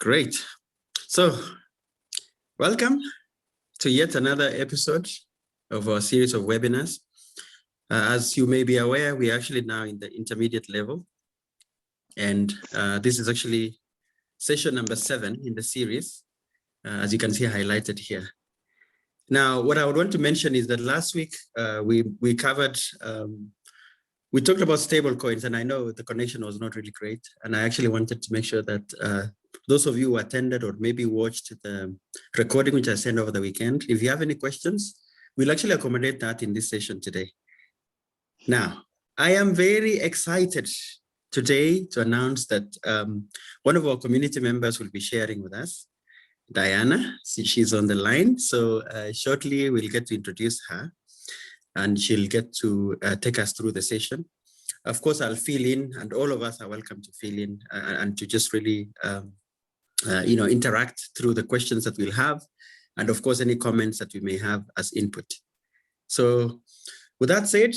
Great. So, welcome to yet another episode of our series of webinars. As you may be aware, we are actually now in the intermediate level. And this is actually session number 7 in the series, as you can see highlighted here. Now, what I would want to mention is that last week we covered, we talked about stable coins, and I know the connection was not really great. And I actually wanted to make sure that those of you who attended or maybe watched the recording which I sent over the weekend, if you have any questions, we'll actually accommodate that in this session today. Now, I am very excited today to announce that one of our community members will be sharing with us, Diana. She's on the line, so shortly we'll get to introduce her and she'll get to take us through the session. Of course, I'll fill in, and all of us are welcome to fill in and to just really interact through the questions that we'll have, and of course, any comments that we may have as input. So with that said,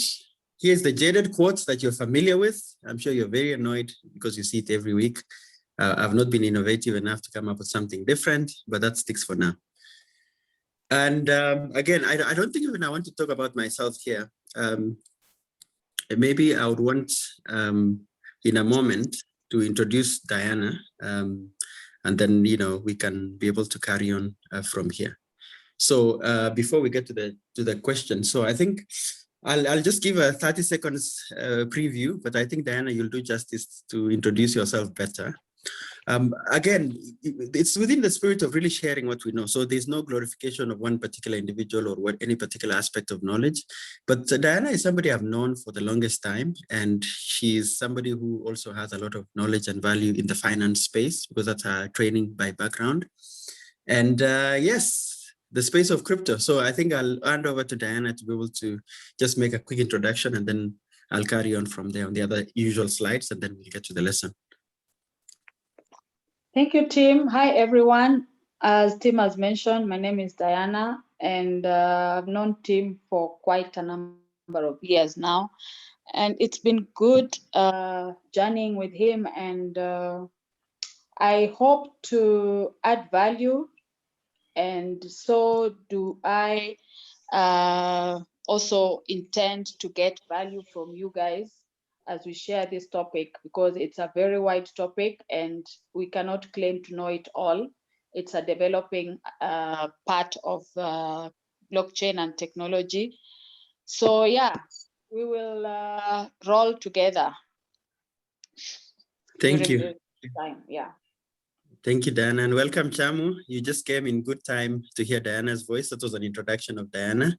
here's the jaded quotes that you're familiar with. I'm sure you're very annoyed because you see it every week. I've not been innovative enough to come up with something different, but that sticks for now. And again, I don't think even I want to talk about myself here. Maybe I would want in a moment to introduce Diana, and then we can be able to carry on from here. So before we get to the question, so I think I'll just give a 30 seconds preview, but I think Diana, you'll do justice to introduce yourself better. Again, it's within the spirit of really sharing what we know. So there's no glorification of one particular individual or any particular aspect of knowledge. But Diana is somebody I've known for the longest time. And she's somebody who also has a lot of knowledge and value in the finance space, because that's her training by background. And yes, the space of crypto. So I think I'll hand over to Diana to be able to just make a quick introduction, and then I'll carry on from there on the other usual slides, and then we'll get to the lesson. Thank you, Tim. Hi, everyone. As Tim has mentioned, my name is Diana, and I've known Tim for quite a number of years now. And it's been good journeying with him, and I hope to add value. And so do I also intend to get value from you guys as we share this topic, because it's a very wide topic and we cannot claim to know it all. It's a developing part of blockchain and technology. So yeah, we will roll together. Thank you. Time. Yeah. Thank you, Diana, and welcome, Chamu. You just came in good time to hear Diana's voice. That was an introduction of Diana,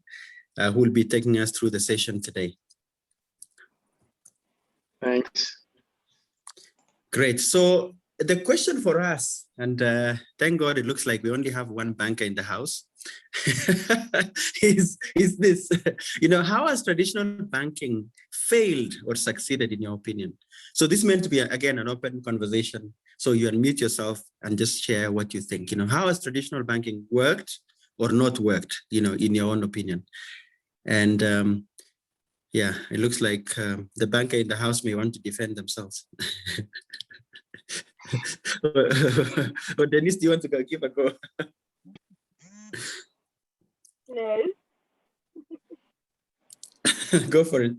who will be taking us through the session today. Thanks. Great. So the question for us, and thank God it looks like we only have one banker in the house, is this, how has traditional banking failed or succeeded in your opinion? So this is meant to be, again, an open conversation. So you unmute yourself and just share what you think. How has traditional banking worked or not worked, in your own opinion? And yeah, it looks like the banker in the house may want to defend themselves. Or Denise, do you want to give a go? No. Go for it.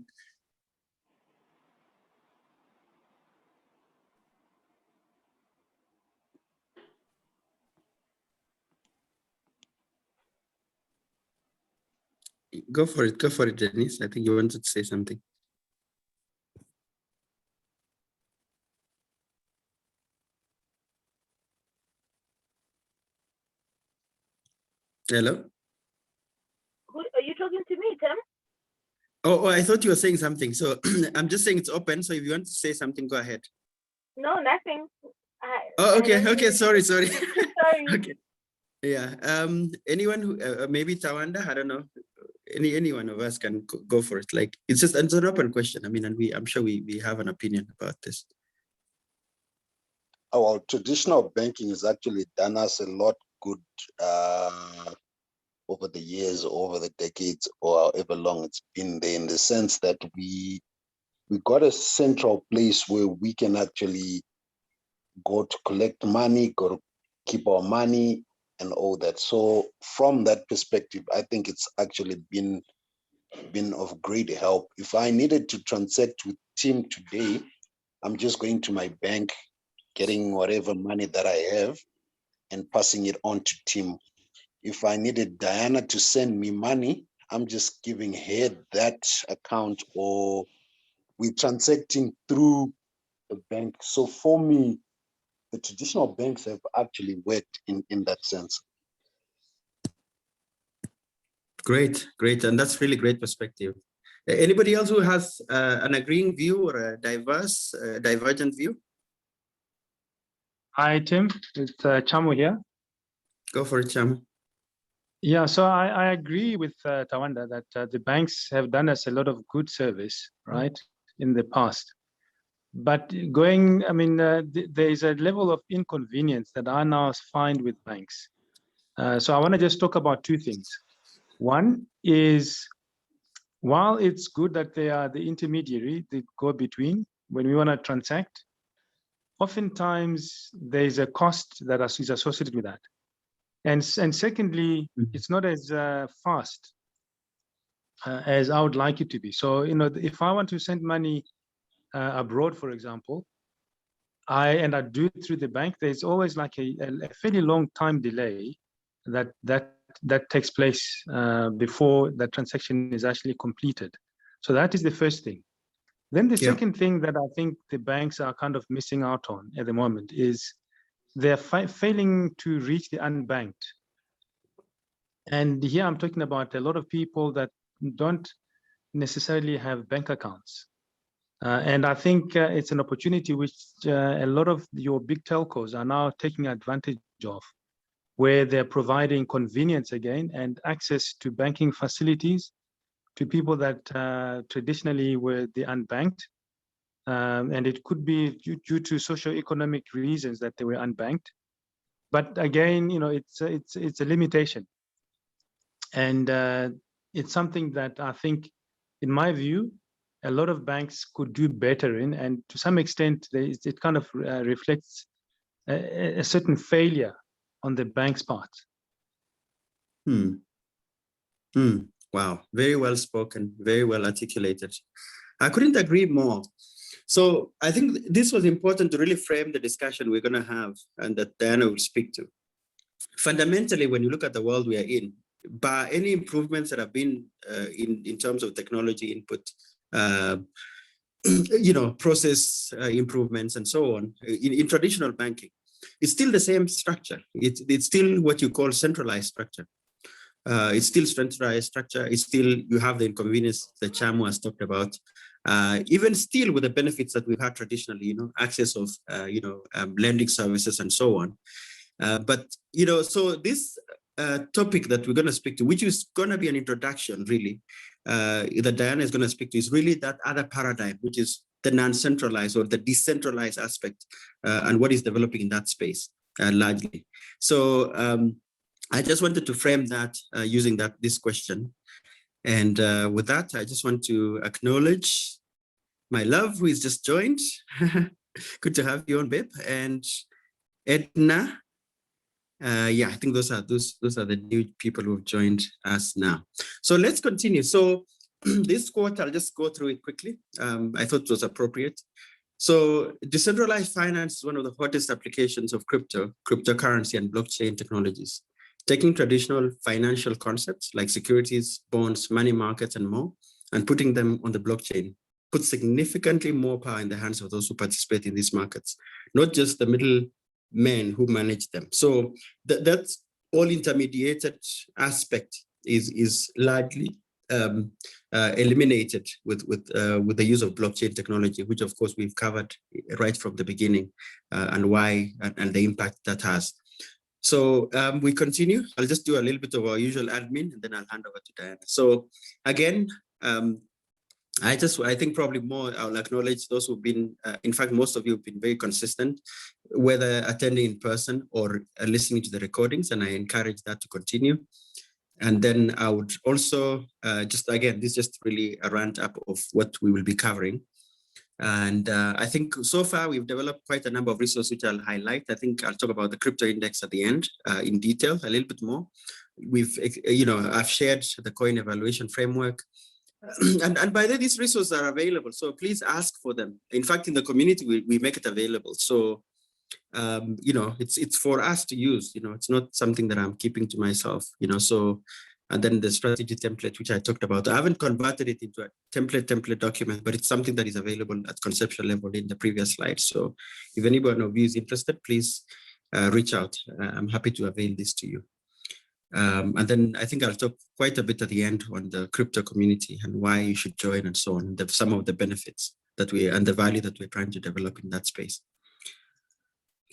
Go for it, Denise. I think you wanted to say something. Hello? Are you talking to me, Tim? Oh, I thought you were saying something. So I'm just saying it's open. So if you want to say something, go ahead. No, nothing. Okay. Sorry. Sorry. Okay. Yeah. Anyone who maybe Tawanda, I don't know. Any one of us can go for it. Like it's an open question. I mean, and I'm sure we have an opinion about this. Well, traditional banking has actually done us a lot good over the years, over the decades, or however long it's been there, in the sense that we got a central place where we can actually go to collect money, go to keep our money and all that. So from that perspective, I think it's actually been of great help. If I needed to transact with Tim today, I'm just going to my bank, getting whatever money that I have and passing it on to Tim. If I needed Diana to send me money, I'm just giving her that account, or we're transacting through the bank. So for me, the traditional banks have actually worked in that sense. Great, great. And that's really great perspective. Anybody else who has an agreeing view or a divergent view? Hi, Tim. It's Chamu here. Go for it, Cham. Yeah, so I agree with Tawanda that the banks have done us a lot of good service, right, in the past. But there is a level of inconvenience that I now find with banks. So I want to just talk about two things. One is, while it's good that they are the intermediary, the go-between, when we want to transact, oftentimes there's a cost that is associated with that. And secondly, it's not as fast as I would like it to be. So, if I want to send money abroad, for example, I do it through the bank, there's always like a fairly long time delay that takes place before the transaction is actually completed. So that is the first thing. Then the second thing that I think the banks are kind of missing out on at the moment is they're failing to reach the unbanked. And here I'm talking about a lot of people that don't necessarily have bank accounts. And I think it's an opportunity which a lot of your big telcos are now taking advantage of, where they're providing convenience again and access to banking facilities to people that traditionally were the unbanked. And it could be due to socioeconomic reasons that they were unbanked. But again, it's a limitation. And it's something that I think, in my view, a lot of banks could do better in. And to some extent, it kind of reflects a certain failure on the bank's part. Wow, very well spoken, very well articulated. I couldn't agree more. So I think this was important to really frame the discussion we're going to have and that Diana will speak to. Fundamentally, when you look at the world we are in, by any improvements that have been in terms of technology input, process improvements and so on, in traditional banking, it's still the same structure. It's still what you call centralized structure. It's still centralized structure. It's still, you have the inconvenience that Chamu has talked about. Even still with the benefits that we've had traditionally, access of, lending services and so on. So this topic that we're going to speak to, which is going to be an introduction really, that Diana is going to speak to, is really that other paradigm, which is the non-centralized or the decentralized aspect, and what is developing in that space largely. So I just wanted to frame that using this question. And with that, I just want to acknowledge my love, who is just joined. Good to have you on, babe. And Edna. I think those are the new people who have joined us now. So let's continue. So this quote, I'll just go through it quickly. I thought it was appropriate. So decentralized finance is one of the hottest applications of cryptocurrency and blockchain technologies, taking traditional financial concepts like securities, bonds, money markets, and more, and putting them on the blockchain, put significantly more power in the hands of those who participate in these markets, not just the middlemen who manage them. So that's all intermediated aspect is largely eliminated with the use of blockchain technology, which of course we've covered right from the beginning, and why and the impact that has. So we continue. I'll just do a little bit of our usual admin and then I'll hand over to Diana. So again, I think probably more I'll acknowledge those who've been, in fact, most of you have been very consistent, whether attending in person or listening to the recordings, and I encourage that to continue. And then I would also this is just really a round up of what we will be covering. And I think so far we've developed quite a number of resources which I'll highlight. I think I'll talk about the crypto index at the end in detail, a little bit more. I've shared the coin evaluation framework. And by the way, these resources are available. So please ask for them. In fact, in the community, we make it available. So, it's for us to use, it's not something that I'm keeping to myself, so. And then the strategy template, which I talked about, I haven't converted it into a template document, but it's something that is available at conceptual level in the previous slide. So if anyone of you is interested, please reach out. I'm happy to avail this to you. And then I think I'll talk quite a bit at the end on the crypto community and why you should join and so on, some of the benefits and the value that we're trying to develop in that space.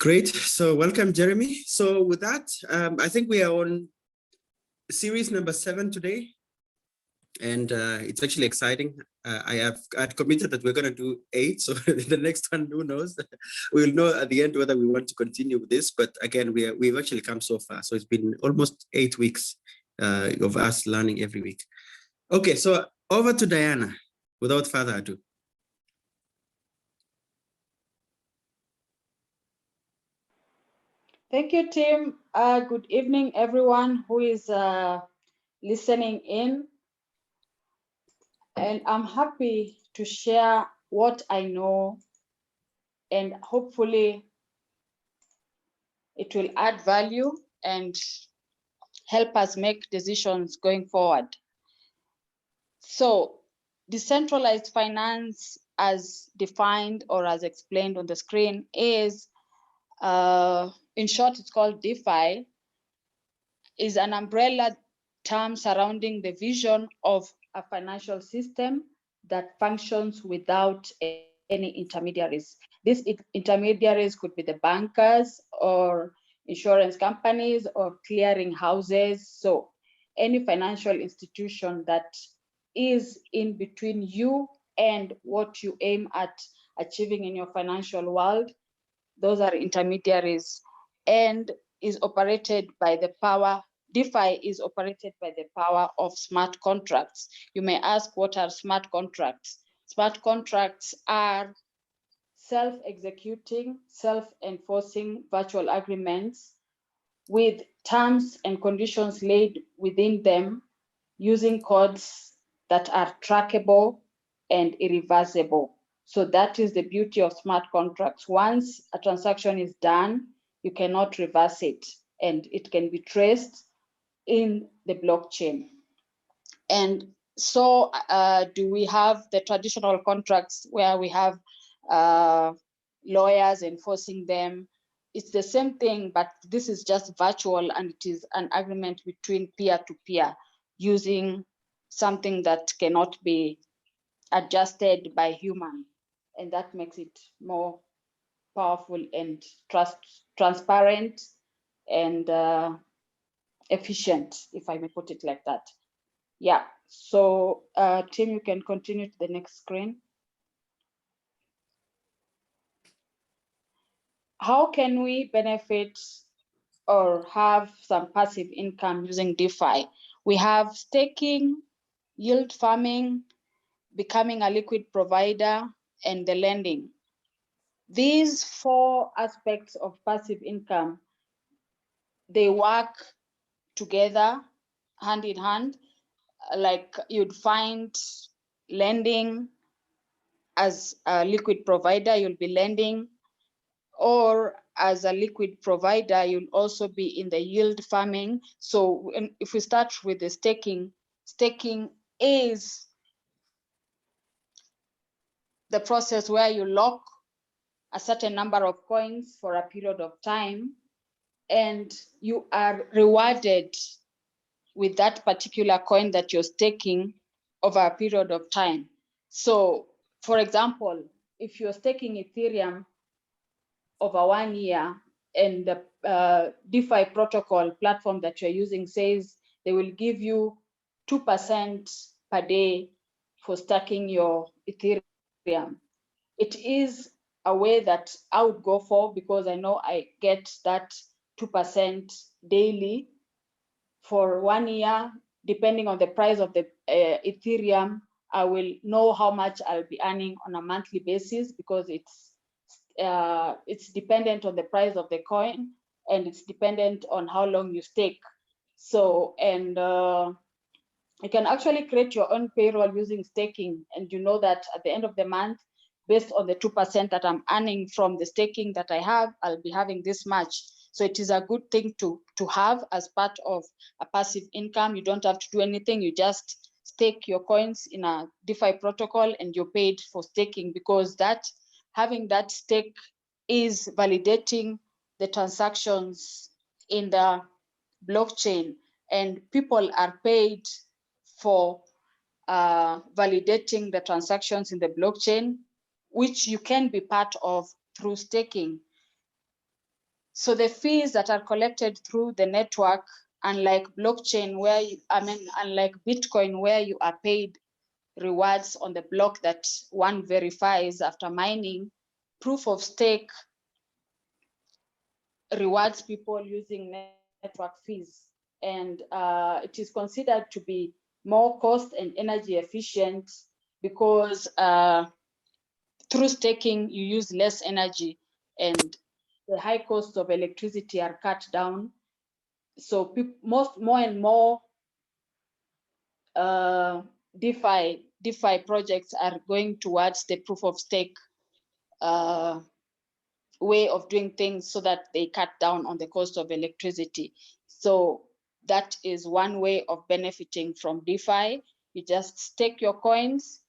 Great, so welcome, Jeremy. So with that, I think we are on series number 7 today, and it's actually exciting. I'd committed that we're going to do 8, so the next one, who knows? We'll know at the end whether we want to continue with this, but again, we've actually come so far. So it's been almost 8 weeks of us learning every week. Okay, so over to Diana, without further ado. Thank you, Tim. Good evening, everyone who is listening in. And I'm happy to share what I know, and hopefully it will add value and help us make decisions going forward. So decentralized finance, as defined or as explained on the screen, is in short, it's called DeFi, is an umbrella term surrounding the vision of a financial system that functions without any intermediaries. These intermediaries could be the bankers or insurance companies or clearing houses. So any financial institution that is in between you and what you aim at achieving in your financial world, those are intermediaries, and is operated by the power. DeFi is operated by the power of smart contracts. You may ask, what are smart contracts? Smart contracts are self-executing, self-enforcing virtual agreements with terms and conditions laid within them, using codes that are trackable and irreversible. So that is the beauty of smart contracts. Once a transaction is done, you cannot reverse it, and it can be traced in the blockchain. And so do we have the traditional contracts where we have lawyers enforcing them? It's the same thing, but this is just virtual, and it is an agreement between peer-to-peer using something that cannot be adjusted by human. And that makes it more powerful and transparent and efficient, if I may put it like that. Yeah, so Tim, you can continue to the next screen. How can we benefit or have some passive income using DeFi? We have staking, yield farming, becoming a liquid provider, and the lending. These 4 aspects of passive income, they work together hand in hand. Like you'd find lending as a liquid provider, you'll be lending, or as a liquid provider, you'll also be in the yield farming. So if we start with the staking is the process where you lock a certain number of coins for a period of time, and you are rewarded with that particular coin that you're staking over a period of time. So for example, if you're staking Ethereum over 1 year, and the DeFi protocol platform that you're using says they will give you 2% per day for stacking your Ethereum, it is a way that I would go for, because I know I get that 2% daily for 1 year. Depending on the price of the Ethereum, I will know how much I'll be earning on a monthly basis, because it's dependent on the price of the coin, and it's dependent on how long you stake. So, and you can actually create your own payroll using staking, and you know that at the end of the month, based on the 2% that I'm earning from the staking that I have, I'll be having this much. So it is a good thing to have as part of a passive income. You don't have to do anything. You just stake your coins in a DeFi protocol and you're paid for staking, because having that stake is validating the transactions in the blockchain, and people are paid for validating the transactions in the blockchain, which you can be part of through staking. So the fees that are collected through the network, unlike blockchain, unlike Bitcoin, where you are paid rewards on the block that one verifies after mining, proof of stake rewards people using network fees. And it is considered to be more cost and energy efficient, because through staking, you use less energy and the high cost of electricity are cut down. So more and more DeFi projects are going towards the proof of stake way of doing things, so that they cut down on the cost of electricity. So that is one way of benefiting from DeFi. You just stake your coins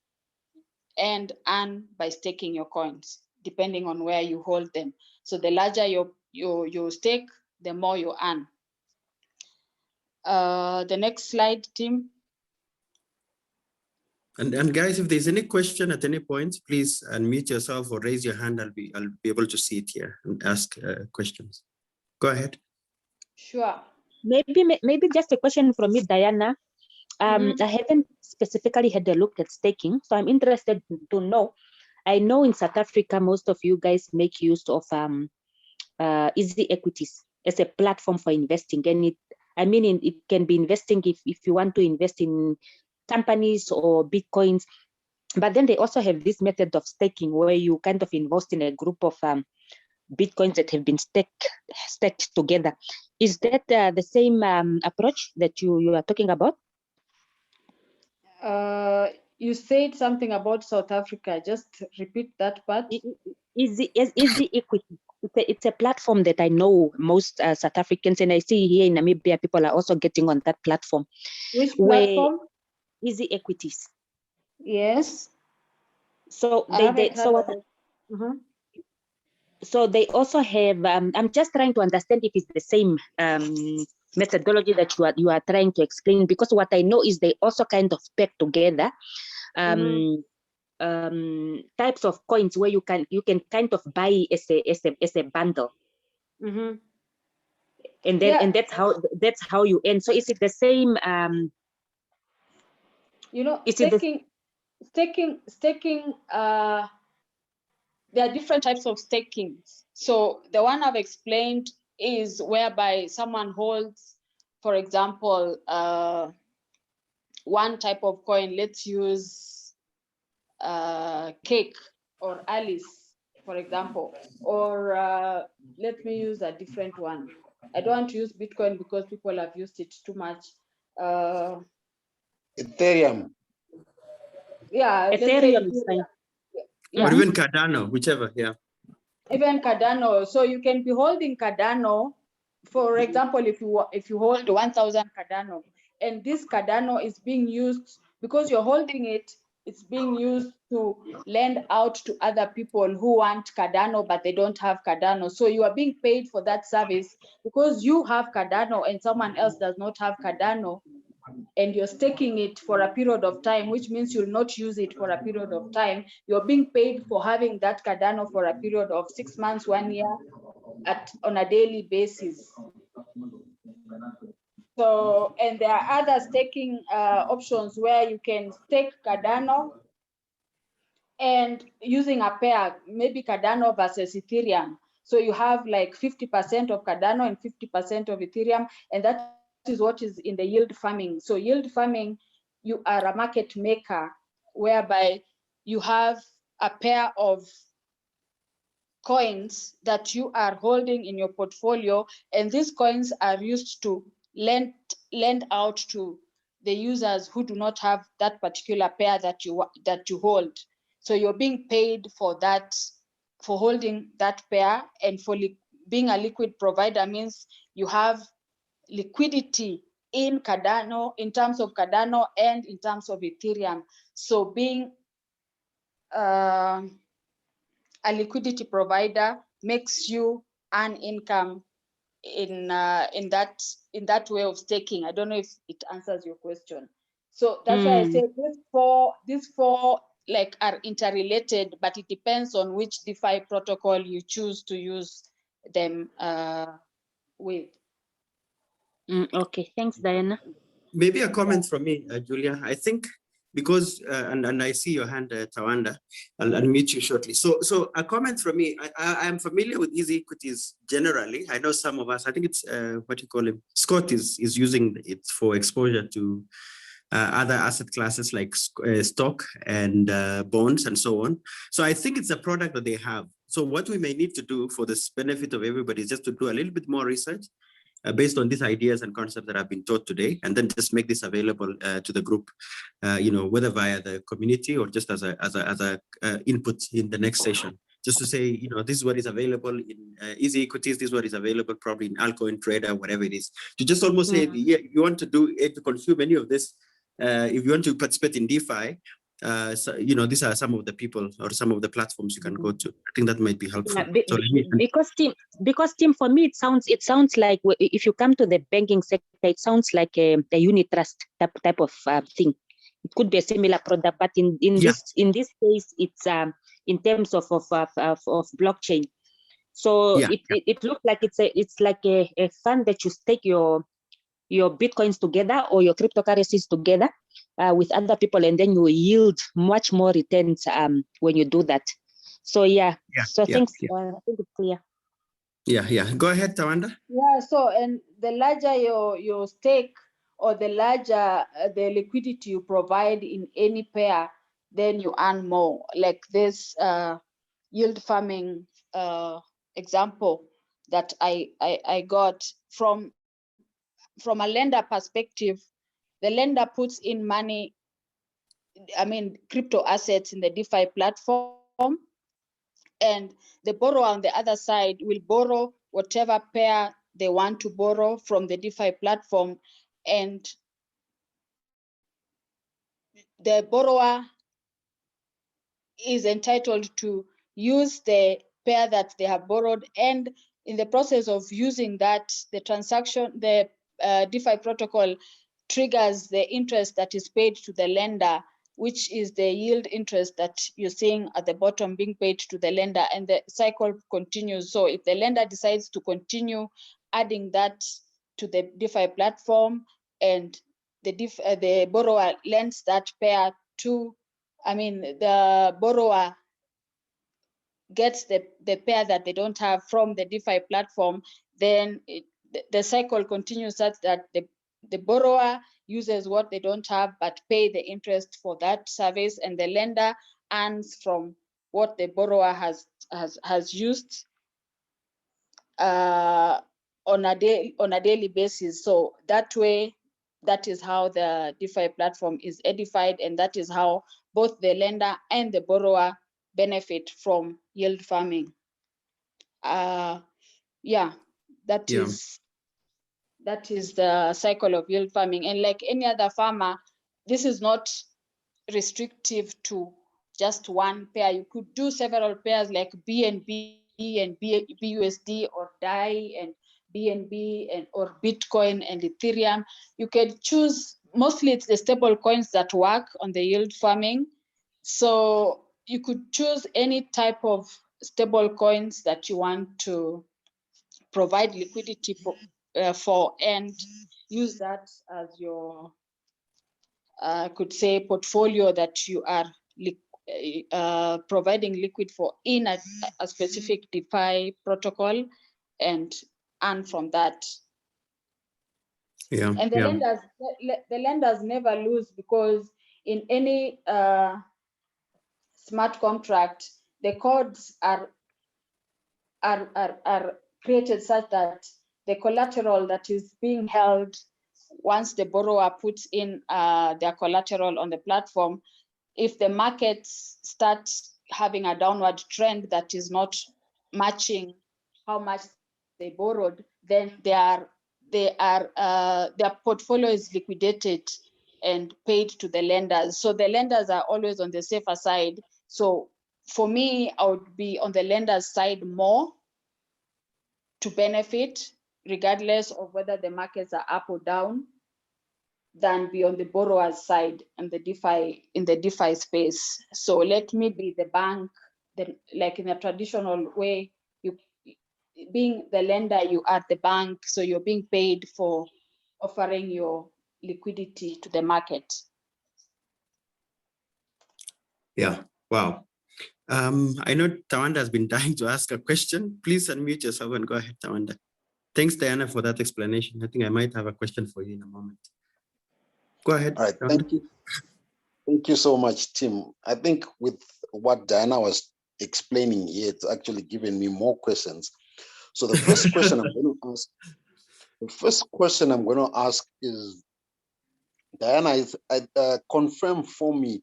and earn by staking your coins, depending on where you hold them. So the larger your stake, the more you earn. The next slide, Tim. And guys, if there's any question at any point, please unmute yourself or raise your hand. I'll be able to see it here and ask questions. Go ahead. Sure. Maybe just a question from me, Diana. I haven't specifically had a look at staking, so I'm interested to know. I know in South Africa, most of you guys make use of easy equities as a platform for investing, and it can be investing if you want to invest in companies or Bitcoins, but then they also have this method of staking where you kind of invest in a group of Bitcoins that have been staked together. Is that the same approach that you are talking about? You said something about South Africa. Just repeat that part. Easy equity. It's a platform that I know most South Africans, and I see here in Namibia people are also getting on that platform. Which platform? Easy equities. Yes. So so they also have. I'm just trying to understand if it's the same methodology that you are trying to explain, because what I know is they also kind of pack together types of coins where you can kind of buy as a bundle. And then and that's how you end. So is it the same? Staking. There are different types of staking. So the one I've explained is whereby someone holds, for example, one type of coin. Let's use Cake or Alice, for example, or let me use a different one. I don't want to use Bitcoin because people have used it too much. Ethereum. Yeah, Ethereum is fine. Or even Cardano, whichever, yeah. Even Cardano. So you can be holding Cardano, for example, if you hold 1,000 Cardano, and this Cardano is being used, because you're holding it, it's being used to lend out to other people who want Cardano, but they don't have Cardano. So you are being paid for that service because you have Cardano and someone else does not have Cardano, and you're staking it for a period of time, which means you'll not use it for a period of time. You're being paid for having that Cardano for a period of 6 months, 1 year, on a daily basis. So, and there are other staking options where you can stake Cardano and using a pair, maybe Cardano versus Ethereum. So you have like 50% of Cardano and 50% of Ethereum, and that is what is in the yield farming. So yield farming, you are a market maker whereby you have a pair of coins that you are holding in your portfolio, and these coins are used to lend out to the users who do not have that particular pair that you hold. So you're being paid for that, for holding that pair, and for being a liquid provider means you have liquidity in Cardano, in terms of Cardano and in terms of Ethereum. So being a liquidity provider makes you earn income in that way of staking. I don't know if it answers your question. So that's why I say these four like are interrelated, but it depends on which DeFi protocol you choose to use them with. Okay, thanks, Diana. Maybe a comment from me, Julia. I think because, and I see your hand, Tawanda, I'll unmute you shortly. So a comment from me, I am familiar with easy equities generally. I know some of us, I think it's, what you call him, Scott is using it for exposure to other asset classes like stock and bonds and so on. So I think it's a product that they have. So what we may need to do for this benefit of everybody is just to do a little bit more research based on these ideas and concepts that have been taught today, and then just make this available to the group, whether via the community or just as a input in the next session. Just to say, this is what is available in easy equities, this is what is available probably in altcoin trader, whatever it is. To just almost say, yeah, you want to to consume any of this, if you want to participate in DeFi, so, these are some of the people or some of the platforms you can go to. I think that might be helpful. Because Tim, for me, it sounds like if you come to the banking sector, it sounds like a unit trust type of thing. It could be a similar product, but in this case, it's in terms of blockchain. So it looks like it's like a fund that you stake your Bitcoins together or your cryptocurrencies together with other people, and then you yield much more returns when you do that. So thanks. I think it's clear. Yeah. Go ahead, Tawanda. Yeah. So, and the larger your stake, or the larger the liquidity you provide in any pair, then you earn more. Like this yield farming example that I got from a lender perspective. The lender puts in money, crypto assets in the DeFi platform, and the borrower on the other side will borrow whatever pair they want to borrow from the DeFi platform, and the borrower is entitled to use the pair that they have borrowed, and in the process of using that, the transaction, the DeFi protocol triggers the interest that is paid to the lender, which is the yield interest that you're seeing at the bottom being paid to the lender, and the cycle continues. So if the lender decides to continue adding that to the DeFi platform, and the borrower lends that pair to, the borrower gets the pair that they don't have from the DeFi platform, then the cycle continues such that the borrower uses what they don't have but pay the interest for that service, and the lender earns from what the borrower has used on a daily basis. So that way, that is how the DeFi platform is edified, and that is how both the lender and the borrower benefit from yield farming. That is the cycle of yield farming. And like any other farmer, this is not restrictive to just one pair. You could do several pairs like BNB and BUSD, or DAI and BNB, and or Bitcoin and Ethereum. You can choose, mostly it's the stable coins that work on the yield farming. So you could choose any type of stable coins that you want to provide liquidity for, and use that as your, I could say, portfolio that you are providing liquid for in a specific DeFi protocol, and earn from that. And the lenders never lose, because in any smart contract, the codes are created such that the collateral that is being held once the borrower puts in their collateral on the platform, if the markets start having a downward trend that is not matching how much they borrowed, then their portfolio is liquidated and paid to the lenders. So the lenders are always on the safer side. So for me, I would be on the lender's side more to benefit, regardless of whether the markets are up or down, than be on the borrower's side and the DeFi space. So let me be the bank, like in a traditional way, you being the lender, you are the bank, so you're being paid for offering your liquidity to the market. Yeah, wow. I know Tawanda has been dying to ask a question. Please unmute yourself and go ahead, Tawanda. Thanks, Diana, for that explanation. I think I might have a question for you in a moment. Go ahead. All right, thank you. Thank you so much, Tim. I think with what Diana was explaining here, it's actually given me more questions. So the first question I'm going to ask, is, Diana, confirm for me.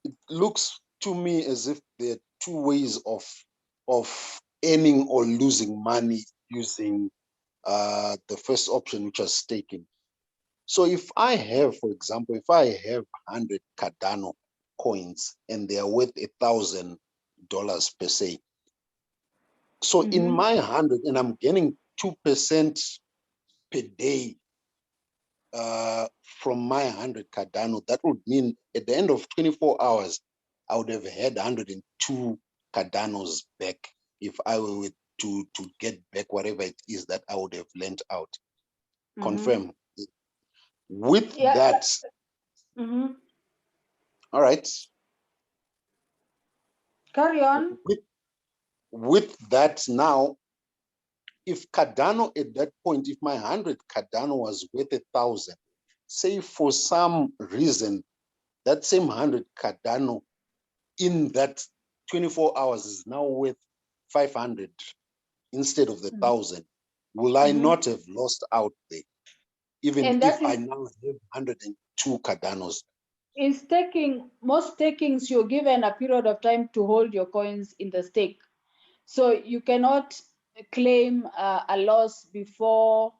It looks to me as if there are two ways of earning or losing money using the first option, which is staking. So if I have, for example, if I have 100 Cardano coins and they are worth $1,000 per se. So in my 100, and I'm getting 2% per day from my 100 Cardano, that would mean at the end of 24 hours, I would have had 102 Cardanos back if I were to get back whatever it is that I would have lent out. Confirm. With that, all right. Carry on. With that now, if Cardano at that point, if my 100 Cardano was worth 1,000, say for some reason, that same 100 Cardano in that 24 hours is now worth 500 instead of the 1,000, will I not have lost out there? Even if I now have 102 Cardanos. In staking, most stakings, you're given a period of time to hold your coins in the stake. So you cannot claim a loss before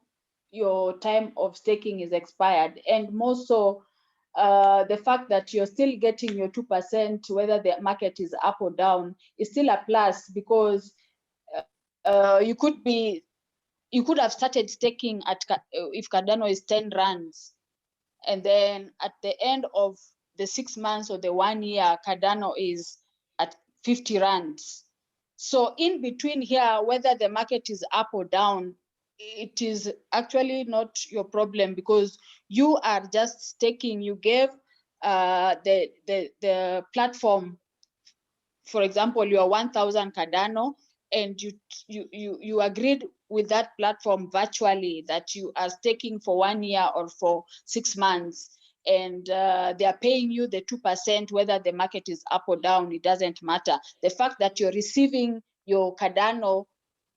your time of staking is expired. And more so, the fact that you're still getting your 2%, whether the market is up or down, is still a plus, because you could have started staking at, if Cardano is 10 rands, and then at the end of the 6 months or the 1 year, Cardano is at 50 rands. So in between here, whether the market is up or down, it is actually not your problem, because you are just staking. You gave the platform, for example, your 1,000 Cardano, and you agreed with that platform virtually that you are staking for 1 year or for 6 months, and they are paying you the 2%, whether the market is up or down, it doesn't matter. The fact that you're receiving your Cardano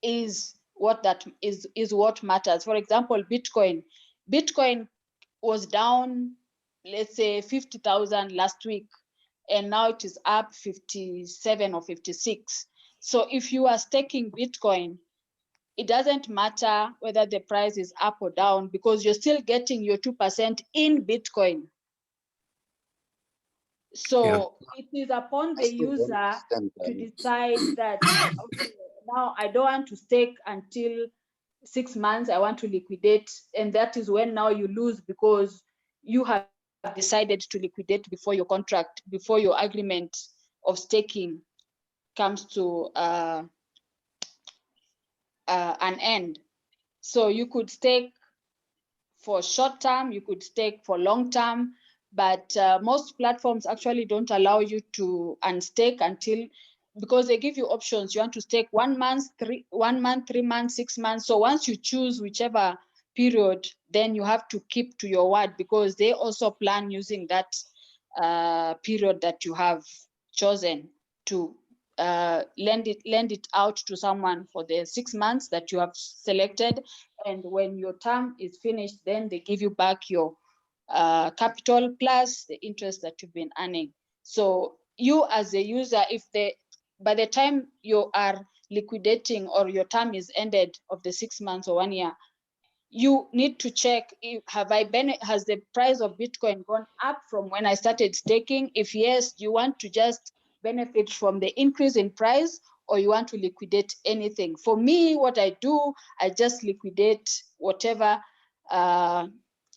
is what matters. For example, Bitcoin was down, let's say 50,000 last week, and now it is up 57 or 56. So if you are staking Bitcoin, it doesn't matter whether the price is up or down, because you're still getting your 2% in Bitcoin. So it is upon the user to decide that, okay, now I don't want to stake until 6 months, I want to liquidate. And that is when now you lose, because you have decided to liquidate before your contract, before your agreement of staking comes to an end. So you could stake for short term, you could stake for long term, but most platforms actually don't allow you to unstake until, because they give you options. You want to stake 1 month, 3 months, 6 months. So once you choose whichever period, then you have to keep to your word, because they also plan using that period that you have chosen to lend it out to someone for the 6 months that you have selected. And when your term is finished, then they give you back your capital plus the interest that you've been earning. So you as a user, by the time you are liquidating or your term is ended of the 6 months or 1 year, you need to check has the price of Bitcoin gone up from when I started staking? If yes, you want to just benefit from the increase in price, or you want to liquidate anything. For me, what I do, I just liquidate whatever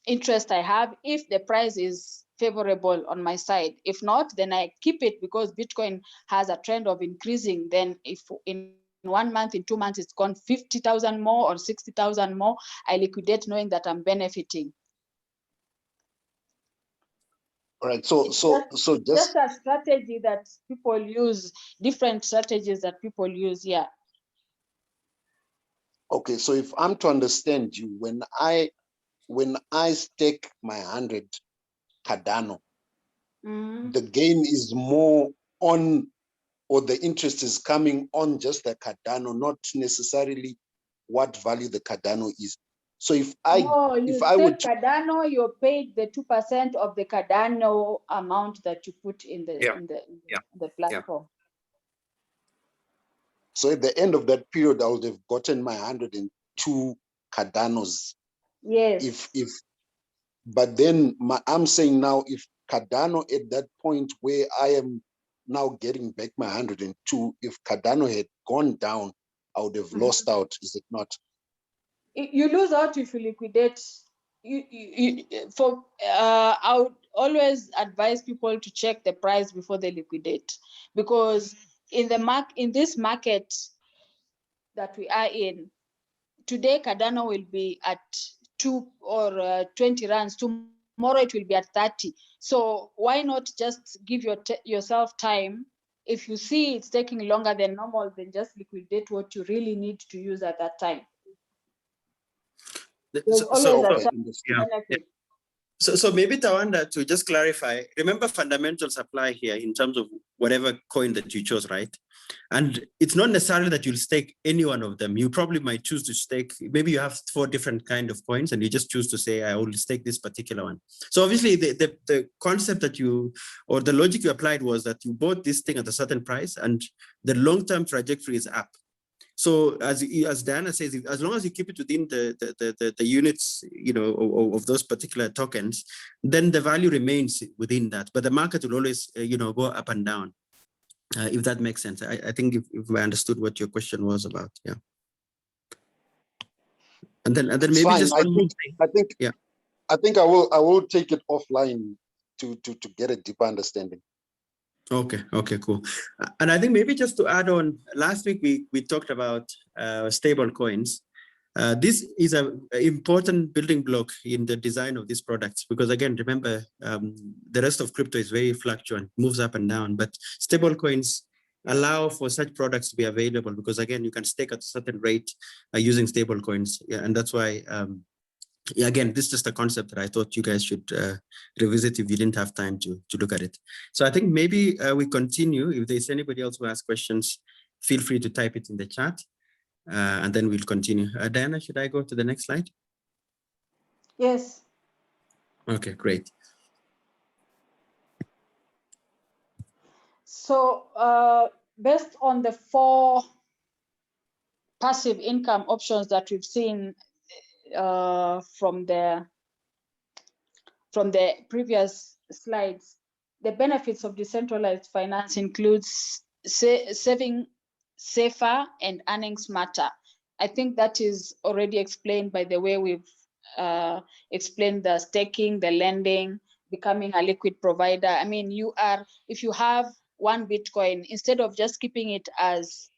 interest I have if the price is favorable on my side. If not, then I keep it, because Bitcoin has a trend of increasing. Then if in 1 month, in 2 months, it's gone 50,000 more or 60,000 more, I liquidate knowing that I'm benefiting. All right, so just a strategy that people use, different strategies that people use, yeah. okay, so if I'm to understand you, when I stake my 100 Cardano, the gain is more on, or the interest is coming on just the Cardano, not necessarily what value the Cardano is. So if I would Cardano, you're paid the 2% of the Cardano amount that you put in the platform. So at the end of that period, I would have gotten my 102 Cardanos. Yes. But then I'm saying now, if Cardano at that point where I am now getting back my 102, if Cardano had gone down, I would have lost out, is it not? You lose out if you liquidate. I would always advise people to check the price before they liquidate, because in this market that we are in today, Cardano will be at 2 or 20 rands. Tomorrow it will be at 30. So why not just give yourself time? If you see it's taking longer than normal, then just liquidate what you really need to use at that time. So maybe Tawanda, to just clarify, remember fundamentals apply here in terms of whatever coin that you chose, right? And it's not necessarily that you'll stake any one of them. You probably might choose to stake, maybe you have 4 different kind of coins and you just choose to say, I will stake this particular one. So obviously the concept that or the logic you applied was that you bought this thing at a certain price and the long-term trajectory is up. So as Diana says, as long as you keep it within the units, of those particular tokens, then the value remains within that. But the market will always, go up and down, if that makes sense. I think if I understood what your question was about, yeah. And then maybe fine. just one more thing. I think I will take it offline to get a deeper understanding. Okay, cool. And I think maybe just to add on, last week we talked about stable coins. This is an important building block in the design of these products, because again, remember, the rest of crypto is very fluctuant, moves up and down, but stable coins allow for such products to be available, because again, you can stake at a certain rate using stable coins. Yeah, and that's why, again, this is just a concept that I thought you guys should revisit if you didn't have time to look at it. So I think maybe we continue. If there's anybody else who has questions, feel free to type it in the chat, and then we'll continue. Diana, should I go to the next slide? Yes. Okay, great. So based on the 4 passive income options that we've seen from the previous slides, the benefits of decentralized finance includes saving safer and earning smarter. I think that is already explained by the way we've explained the staking, the lending, becoming a liquid provider. I mean, if you have 1 Bitcoin, instead of just keeping it as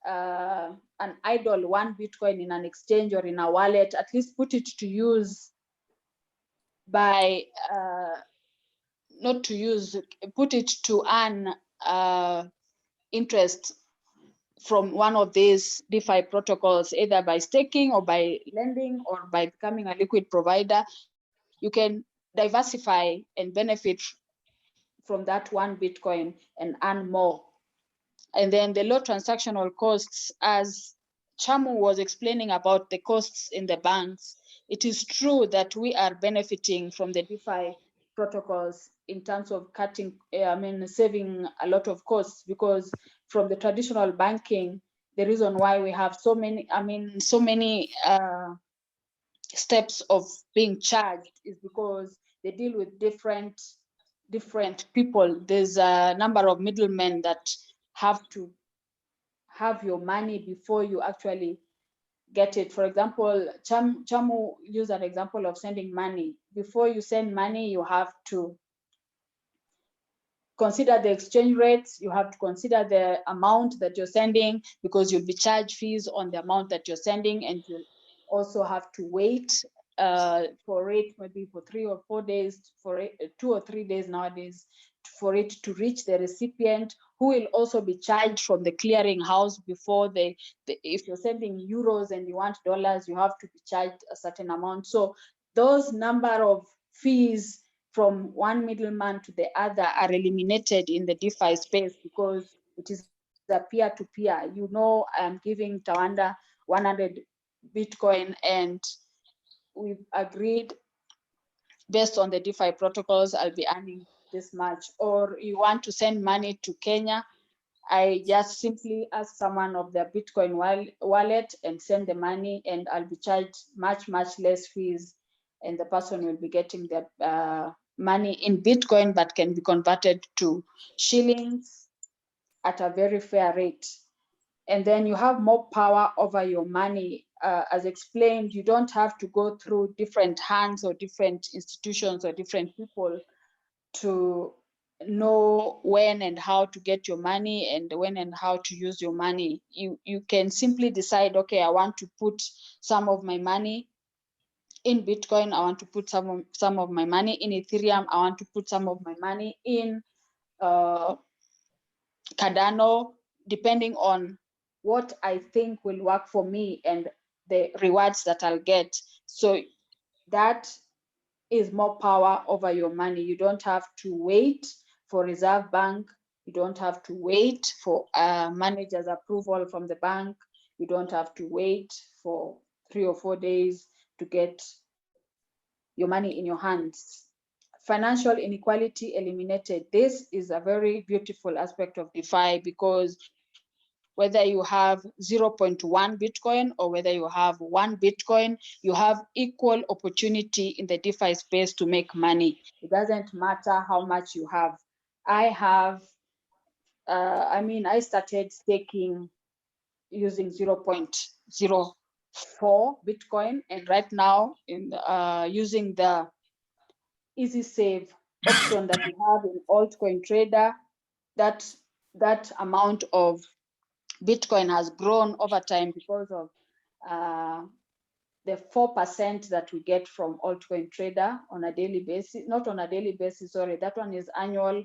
an idle 1 Bitcoin in an exchange or in a wallet, at least put it to use by put it to earn interest from one of these DeFi protocols, either by staking or by lending or by becoming a liquid provider. You can diversify and benefit from that 1 Bitcoin and earn more. And then the low transactional costs, as Chamu was explaining about the costs in the banks, it is true that we are benefiting from the DeFi protocols in terms of saving a lot of costs, because from the traditional banking, the reason why we have so many steps of being charged is because they deal with different people. There's a number of middlemen that have to have your money before you actually get it. For example, Chamu used an example of sending money. Before you send money, you have to consider the exchange rates, you have to consider the amount that you're sending, because you'll be charged fees on the amount that you're sending, and you'll also have to wait for it, maybe for 3 or 4 days, for 2 or 3 days nowadays, for it to reach the recipient, who will also be charged from the clearing house before if you're sending euros and you want dollars, you have to be charged a certain amount. So those number of fees from one middleman to the other are eliminated in the DeFi space, because it is a peer-to-peer. You know, I'm giving Tawanda 100 Bitcoin, and we've agreed based on the DeFi protocols, I'll be earning this much. Or you want to send money to Kenya, I just simply ask someone of their Bitcoin wallet and send the money, and I'll be charged much less fees, and the person will be getting their money in Bitcoin, but can be converted to shillings at a very fair rate. And then you have more power over your money. As explained, you don't have to go through different hands or different institutions or different people to know when and how to get your money and when and how to use your money. You can simply decide, okay, I want to put some of my money in Bitcoin, I want to put some of my money in Ethereum, I want to put some of my money in Cardano, depending on what I think will work for me and the rewards that I'll get. So that is more power over your money. You don't have to wait for Reserve Bank. You don't have to wait for manager's approval from the bank. You don't have to wait for 3 or 4 days to get your money in your hands. Financial inequality eliminated. This is a very beautiful aspect of DeFi, because whether you have 0.1 Bitcoin or whether you have 1 Bitcoin, you have equal opportunity in the DeFi space to make money. It doesn't matter how much you have. I started staking using 0.04 Bitcoin, and right now in using the easy save option that we have in altcoin trader, that amount of Bitcoin has grown over time because of the 4% that we get from altcoin trader on a daily basis. Not on a daily basis, sorry, that one is annual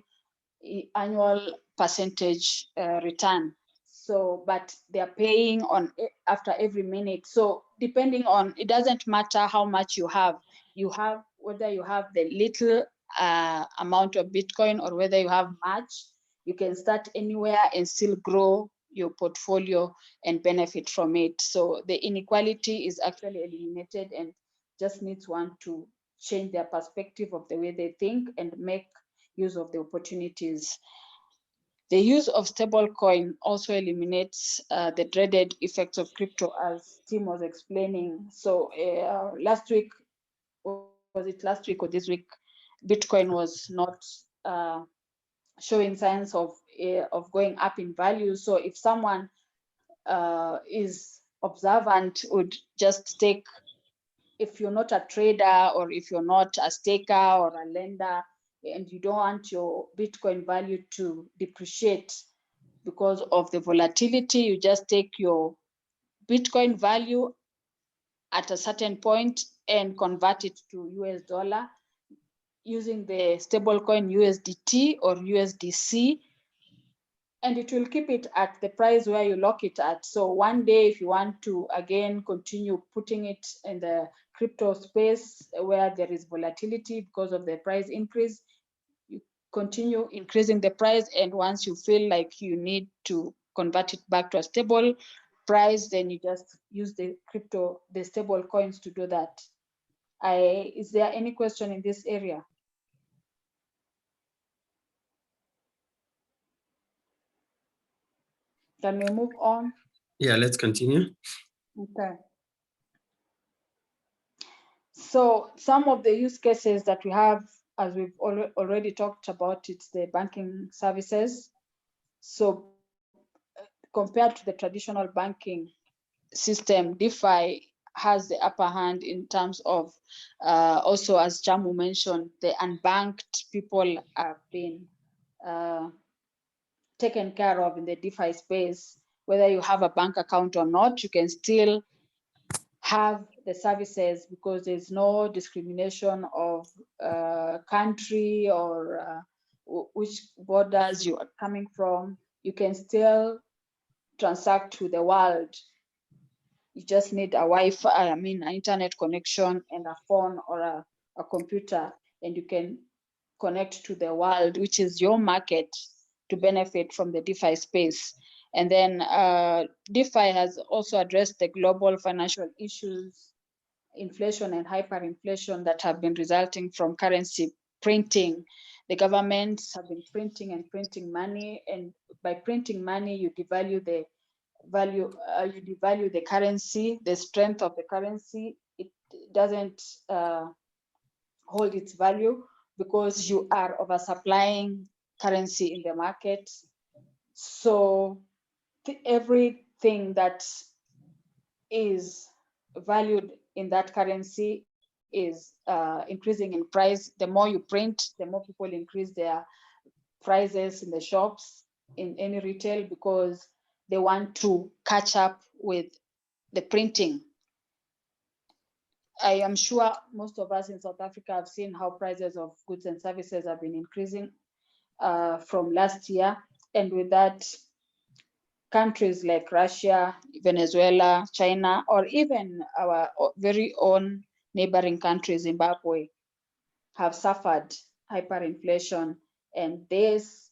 percentage return. So, but they're paying on after every minute. So depending on, it doesn't matter how much you have whether you have the little amount of Bitcoin or whether you have much, you can start anywhere and still grow your portfolio and benefit from it. So the inequality is actually eliminated, and just needs one to change their perspective of the way they think and make use of the opportunities. The use of stablecoin also eliminates the dreaded effects of crypto, as Tim was explaining. So last week, was it last week or this week, Bitcoin was not showing signs of going up in value. So if someone is observant, would just take, if you're not a trader or if you're not a staker or a lender, and you don't want your Bitcoin value to depreciate because of the volatility, you just take your Bitcoin value at a certain point and convert it to US dollar using the stablecoin USDT or USDC, and it will keep it at the price where you lock it at. So one day, if you want to again continue putting it in the crypto space where there is volatility because of the price increase, you continue increasing the price, and once you feel like you need to convert it back to a stable price, then you just use the stable coins to do that. Is there any question in this area? Can we move on? Yeah, let's continue. Okay. So some of the use cases that we have, as we've already talked about, it's the banking services. So compared to the traditional banking system, DeFi has the upper hand in terms of also, as Jamu mentioned, the unbanked people have been taken care of in the DeFi space. Whether you have a bank account or not, you can still have the services because there's no discrimination of country or which borders you are coming from. You can still transact to the world. You just need a Wi-Fi, an internet connection and a phone or a computer, and you can connect to the world, which is your market, to benefit from the DeFi space. And then DeFi has also addressed the global financial issues, inflation and hyperinflation that have been resulting from currency printing. The governments have been printing and printing money, and by printing money, you devalue the value, you devalue the currency, the strength of the currency. It doesn't hold its value because you are oversupplying currency in the market. So everything that is valued in that currency is increasing in price. The more you print, the more people increase their prices in the shops, in any retail, because they want to catch up with the printing. I am sure most of us in South Africa have seen how prices of goods and services have been increasing from last year. And with that, countries like Russia, Venezuela, China, or even our very own neighboring country, Zimbabwe, have suffered hyperinflation. And this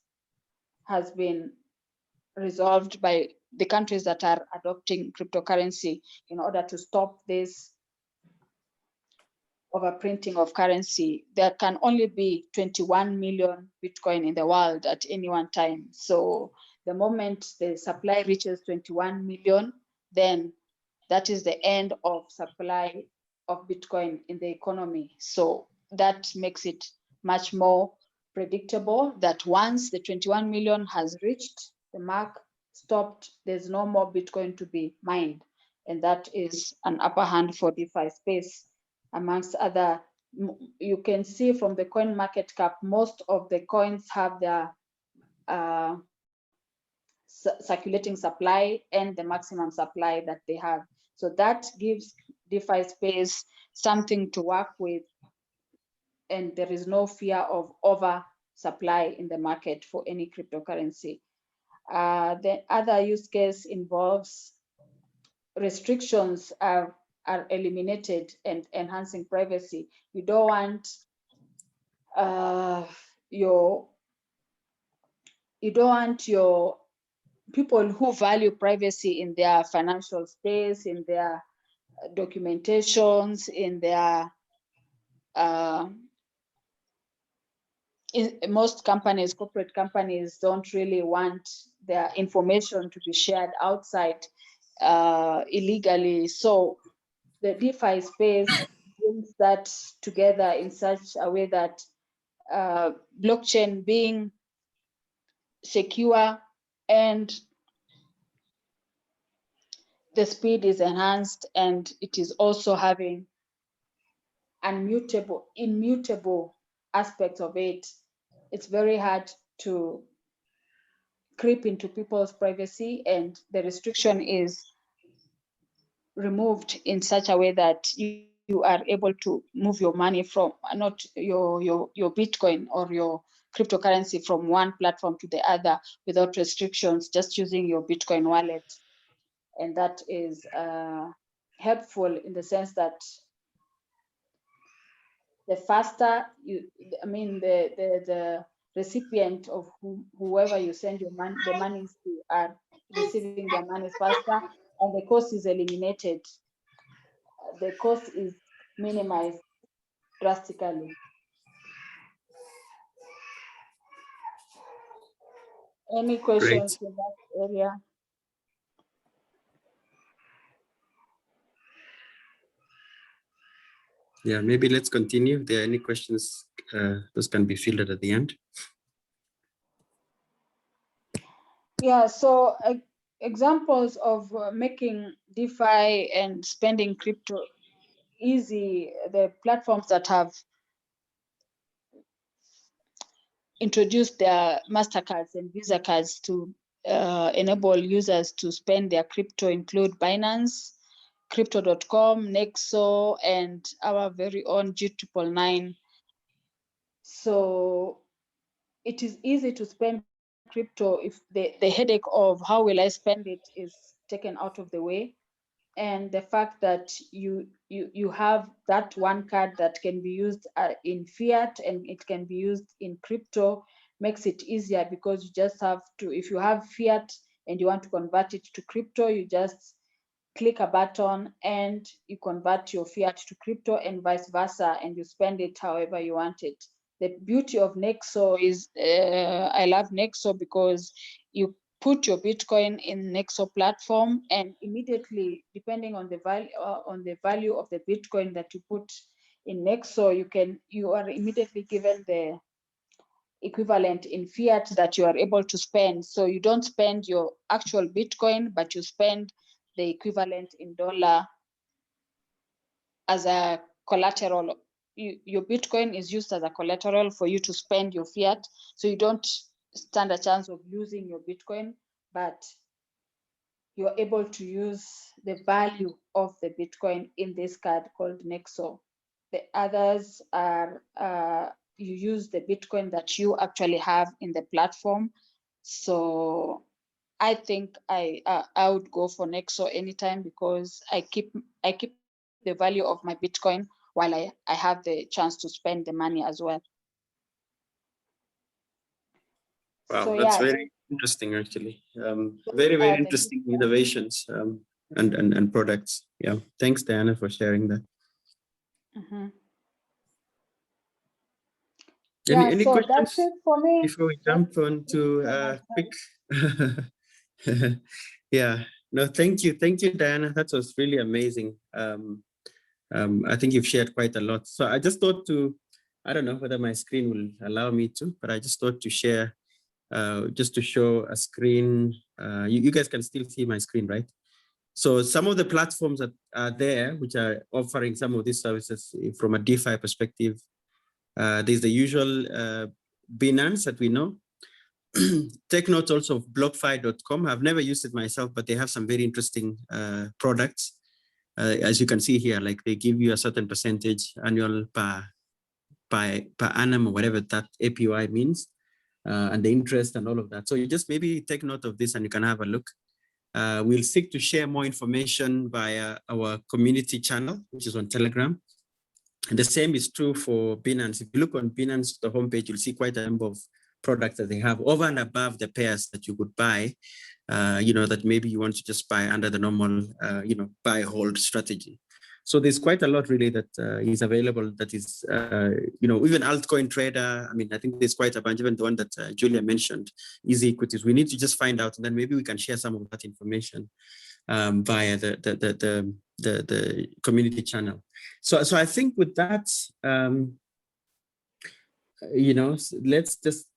has been resolved by the countries that are adopting cryptocurrency in order to stop this overprinting of currency. There can only be 21 million Bitcoin in the world at any one time. So the moment the supply reaches 21 million, then that is the end of supply of Bitcoin in the economy. So that makes it much more predictable that once the 21 million has reached the mark, stopped, there's no more Bitcoin to be mined. And that is an upper hand for DeFi space. Amongst other, you can see from the coin market cap, most of the coins have their circulating supply and the maximum supply that they have. So that gives DeFi space something to work with, and there is no fear of oversupply in the market for any cryptocurrency. The other use case involves restrictions are eliminated and enhancing privacy. You don't want your people who value privacy in their financial space, in their documentations, in their most companies, corporate companies, don't really want their information to be shared outside illegally. So the DeFi space brings that together in such a way that blockchain being secure and the speed is enhanced, and it is also having immutable aspects of it. It's very hard to creep into people's privacy, and the restriction is removed in such a way that you are able to move your money from, not your Bitcoin or your cryptocurrency, from one platform to the other without restrictions, just using your Bitcoin wallet. And that is helpful in the sense that the faster the recipient of whoever you send the monies to are receiving their money faster, and the cost is eliminated. The cost is minimized drastically. Any questions in that area? Yeah, maybe let's continue. If there are any questions, those can be fielded at the end. Yeah, so examples of making DeFi and spending crypto easy, the platforms that have introduced their MasterCards and Visa cards to enable users to spend their crypto include Binance, Crypto.com, Nexo, and our very own G999. So it is easy to spend crypto if the headache of how will I spend it is taken out of the way. And the fact that you have that one card that can be used in fiat and it can be used in crypto makes it easier, because you just have to, if you have fiat and you want to convert it to crypto, you just click a button and you convert your fiat to crypto and vice versa, and you spend it however you want it. The beauty of Nexo is, I love Nexo because you put your Bitcoin in Nexo platform, and immediately, depending on the value of the Bitcoin that you put in Nexo, you are immediately given the equivalent in fiat that you are able to spend. So you don't spend your actual Bitcoin, but you spend the equivalent in dollar as a collateral. Your Bitcoin is used as a collateral for you to spend your fiat. So you don't stand a chance of losing your Bitcoin, but you're able to use the value of the Bitcoin in this card called Nexo. The others are, you use the Bitcoin that you actually have in the platform. So I think I would go for Nexo anytime, because I keep the value of my Bitcoin while I have the chance to spend the money as well. Wow, So that's yeah, very interesting, actually. Very, very interesting innovations and products. Yeah, thanks, Diana, for sharing that. Mm-hmm. Any so questions that's it for me. before we jump on to quick? Yeah, no, thank you, Diana. That was really amazing. I think you've shared quite a lot. So I just thought to, I don't know whether my screen will allow me to, but I just thought to share, just to show a screen. You guys can still see my screen, right? So some of the platforms that are there, which are offering some of these services from a DeFi perspective, there's the usual Binance that we know. Take note also of BlockFi.com. I've never used it myself, but they have some very interesting products. As you can see here, like they give you a certain percentage annual per annum, or whatever that APY means, and the interest and all of that. So you just maybe take note of this and you can have a look. We'll seek to share more information via our community channel, which is on Telegram. And the same is true for Binance. If you look on Binance, the homepage, you'll see quite a number of products that they have over and above the pairs that you could buy, that maybe you want to just buy under the normal, buy hold strategy. So there's quite a lot really that is available that is, even altcoin trader. I mean, I think there's quite a bunch, even the one that Julia mentioned, Easy Equities. We need to just find out, and then maybe we can share some of that information via the community channel. So I think with that, let's just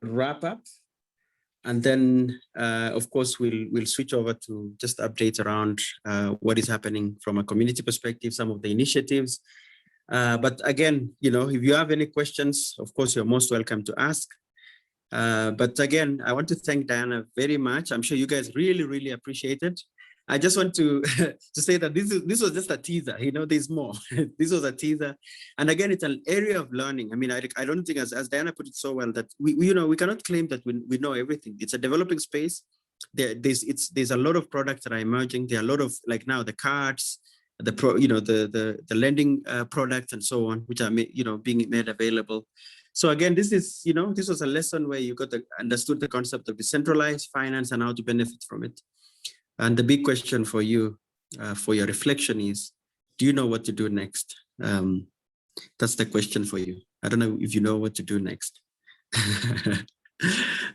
wrap up, and then of course we'll switch over to just updates around what is happening from a community perspective, some of the initiatives. But again, if you have any questions, of course you're most welcome to ask. But again, I want to thank Diana very much. I'm sure you guys really, really appreciate it. I just want to to say that this was just a teaser. There's more. This was a teaser, and again, it's an area of learning. I mean, I don't think, as Diana put it so well, that we cannot claim that we know everything. It's a developing space. There's a lot of products that are emerging. There are a lot of, like now, the cards, the lending products and so on, which are being made available. So again, this is, this was a lesson where you understood the concept of decentralized finance and how to benefit from it. And the big question for you, for your reflection is, do you know what to do next? That's the question for you. I don't know if you know what to do next.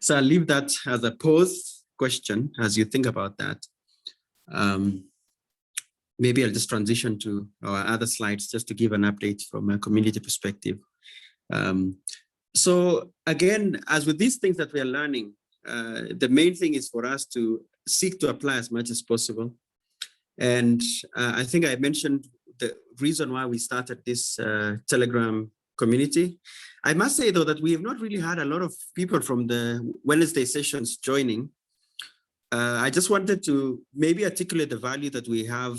So I'll leave that as a pause question as you think about that. Maybe I'll just transition to our other slides just to give an update from a community perspective. So again, as with these things that we are learning, the main thing is for us to seek to apply as much as possible. And I think I mentioned the reason why we started this Telegram community. I must say, though, that we have not really had a lot of people from the Wednesday sessions joining. I just wanted to maybe articulate the value that we have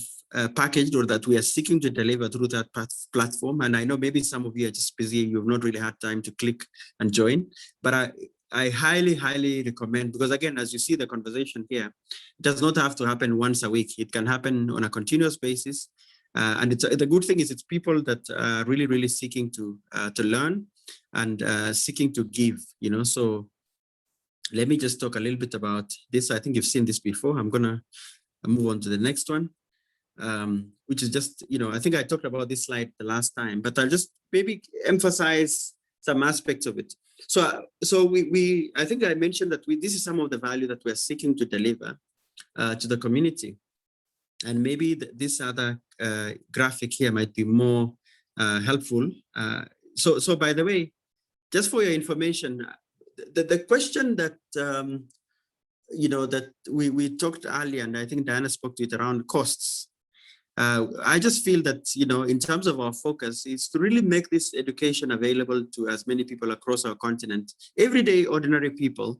packaged or that we are seeking to deliver through that platform. And I know maybe some of you are just busy, you've not really had time to click and join, but I highly, highly recommend, because again, as you see the conversation here, it does not have to happen once a week. It can happen on a continuous basis. And the good thing is it's people that are really, really seeking to learn and seeking to give, so let me just talk a little bit about this. I think you've seen this before. I'm gonna move on to the next one, which is just, I think I talked about this slide the last time, but I'll just maybe emphasize some aspects of it. So I think I mentioned that this is some of the value that we're seeking to deliver to the community. And maybe this other graphic here might be more helpful. So by the way, just for your information, the question that, that we talked earlier, and I think Diana spoke to it around costs. I just feel that, in terms of our focus is to really make this education available to as many people across our continent, everyday ordinary people,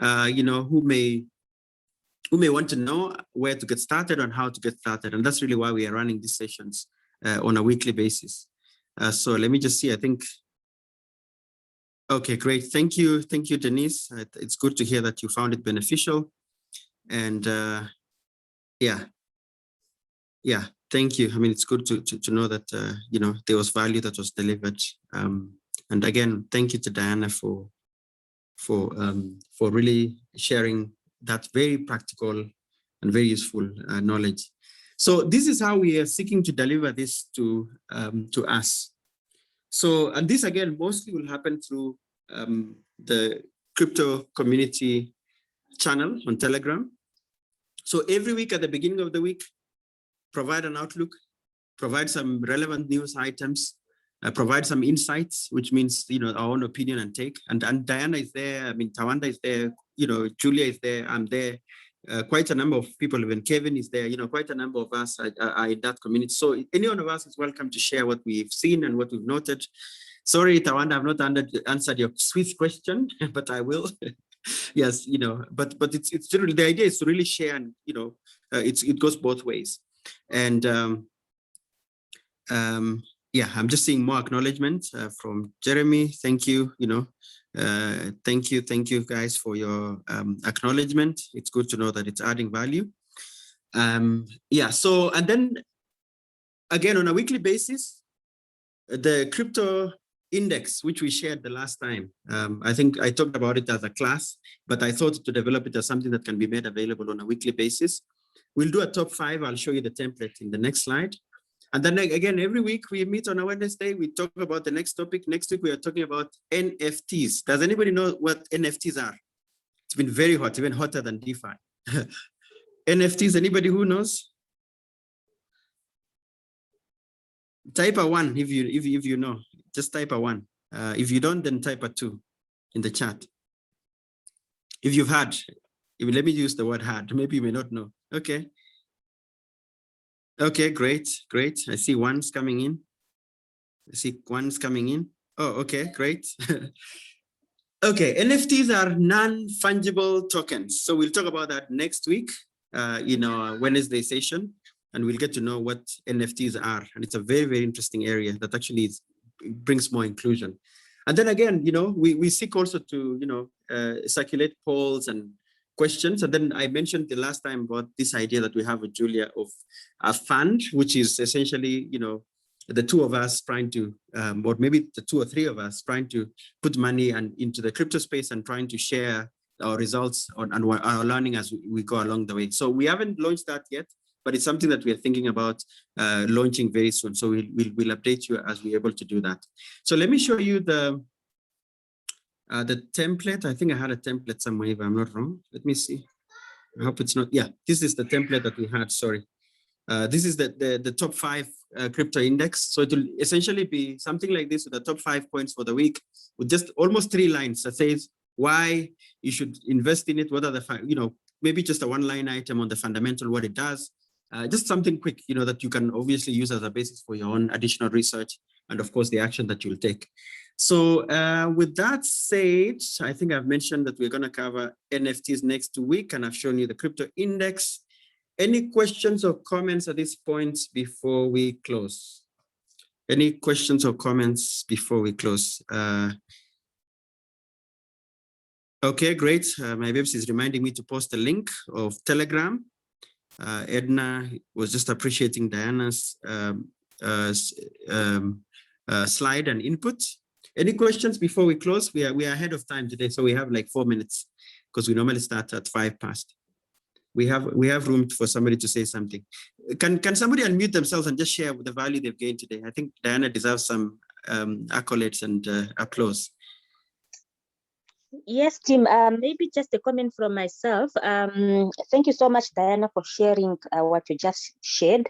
who may want to know where to get started and how to get started. And that's really why we are running these sessions on a weekly basis. So let me just see, I think. Okay, great. Thank you, Denise. It's good to hear that you found it beneficial. And yeah, thank you. I mean, it's good to know that, there was value that was delivered. And again, thank you to Diana for really sharing that very practical and very useful knowledge. So this is how we are seeking to deliver this to us. So, and this again, mostly will happen through the crypto community channel on Telegram. So every week at the beginning of the week, provide an outlook, provide some relevant news items, provide some insights, which means, our own opinion and take. And Diana is there, I mean, Tawanda is there, Julia is there, I'm there. Quite a number of people, even Kevin is there, quite a number of us are in that community. So any one of us is welcome to share what we've seen and what we've noted. Sorry, Tawanda, I've not answered your Swiss question, but I will. Yes, but it's really, the idea is to really share, and it goes both ways. And yeah, I'm just seeing more acknowledgement from Jeremy. Thank you. Thank you guys for your acknowledgement. It's good to know that it's adding value. Yeah, so, and then again, on a weekly basis, the crypto index, which we shared the last time, I think I talked about it as a class, but I thought to develop it as something that can be made available on a weekly basis. We'll do a top 5. I'll show you the template in the next slide. And then again, every week we meet on a Wednesday, we talk about the next topic. Next week, we are talking about NFTs. Does anybody know what NFTs are? It's been very hot, even hotter than DeFi. NFTs, anybody who knows? Type a 1 if you know, just type a 1. If you don't, then type a 2 in the chat. If you've had, let me use the word had, maybe you may not know. Okay. Okay, great. I see ones coming in. Oh, okay, great. Okay, NFTs are non-fungible tokens. So we'll talk about that next week, Wednesday session, and we'll get to know what NFTs are. And it's a very, very interesting area that actually brings more inclusion. And then again, we seek also to, circulate polls and questions. And then I mentioned the last time about this idea that we have with Julia of a fund, which is essentially, the two of us trying to, or maybe the 2 or 3 of us trying to put money into the crypto space and trying to share our results and our learning as we go along the way. So we haven't launched that yet, but it's something that we are thinking about launching very soon. So we'll update you as we're able to do that. So let me show you the template. I think I had a template somewhere, if I'm not wrong. Let me see. I hope it's not. Yeah, this is the template that we had. Sorry. This is the top 5 crypto index. So it will essentially be something like this with the top 5 points for the week with just almost 3 lines that says why you should invest in it, what are the, maybe just a 1-line item on the fundamental, what it does. Just something quick, that you can obviously use as a basis for your own additional research and of course the action that you'll take. So with that said, I think I've mentioned that we're going to cover NFTs next week, and I've shown you the crypto index. Any questions or comments at this point before we close? Any questions or comments before we close? Okay, great. My babes is reminding me to post a link of Telegram. Edna was just appreciating Diana's slide and input. Any questions before we close? We are ahead of time today, so we have like 4 minutes because we normally start at 5 past. We have room for somebody to say something. Can somebody unmute themselves and just share the value they've gained today? I think Diana deserves some accolades and applause. Yes, Tim, maybe just a comment from myself. Thank you so much, Diana, for sharing what you just shared.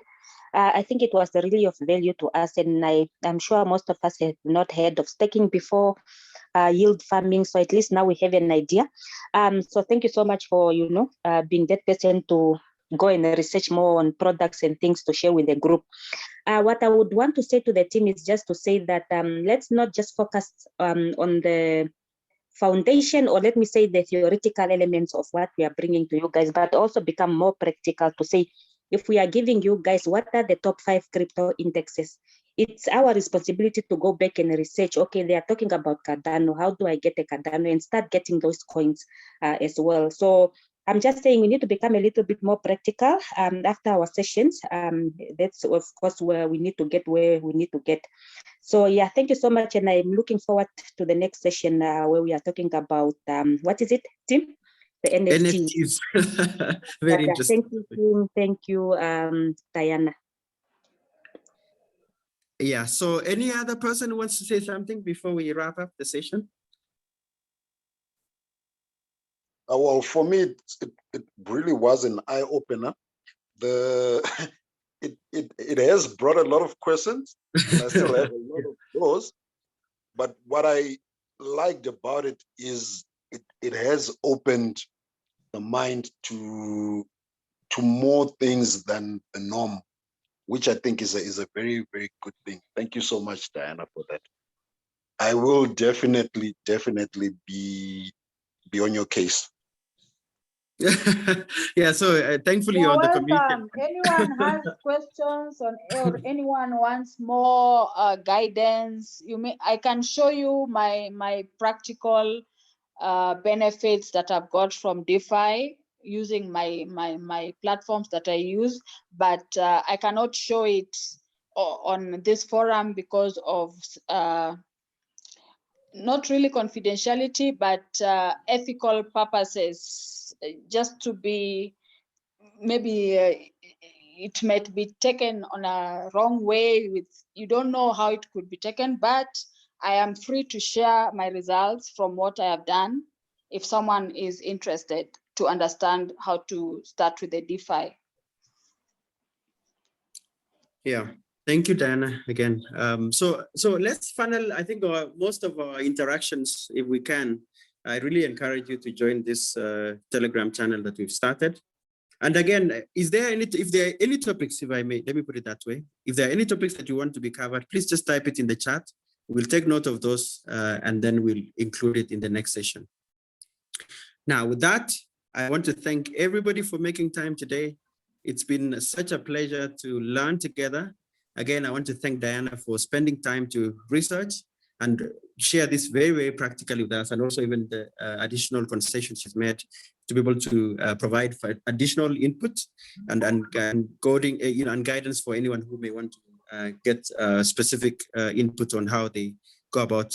I think it was really of value to us, and I'm sure most of us have not heard of staking before, yield farming, so at least now we have an idea. So thank you so much for, being that person to go and research more on products and things to share with the group. What I would want to say to the team is just to say that let's not just focus on the foundation, or let me say the theoretical elements of what we are bringing to you guys, but also become more practical to say, if we are giving you guys what are the top 5 crypto indexes, it's our responsibility to go back and research, okay, they are talking about Cardano, how do I get a Cardano, and start getting those coins as well. So I'm just saying we need to become a little bit more practical after our sessions. That's of course where we need to get where we need to get. So yeah, thank you so much, and I'm looking forward to the next session where we are talking about what is it, Tim? The NFTs. Very interesting. Thank you, Tim. Thank you, Diana. Yeah. So any other person who wants to say something before we wrap up the session? Well, for me, it really was an eye opener. It has brought a lot of questions, and I still have a lot of those. But what I liked about it is it has opened the mind to more things than the norm, which I think is a very, very good thing. Thank you so much, Diana, for that. I will definitely be on your case. Yeah, so thankfully You're on the welcome. community. Anyone has questions or anyone wants more guidance, I can show you my practical benefits that I've got from DeFi using my platforms that I use, but I cannot show it on this forum because of not really confidentiality, but ethical purposes, just to be, maybe it might be taken on a wrong way, you don't know how it could be taken, but I am free to share my results from what I have done if someone is interested to understand how to start with the DeFi. Yeah. Thank you, Diana, again. So let's funnel, I think, most of our interactions, if we can. I really encourage you to join this Telegram channel that we've started. And again, if there are any topics, if I may, let me put it that way. If there are any topics that you want to be covered, please just type it in the chat. We'll take note of those and then we'll include it in the next session. Now, with that, I want to thank everybody for making time today. It's been such a pleasure to learn together. Again, I want to thank Diana for spending time to research and share this very, very practically with us, and also even the additional concessions she's made to be able to provide for additional input and coding, and guidance for anyone who may want to get specific input on how they go about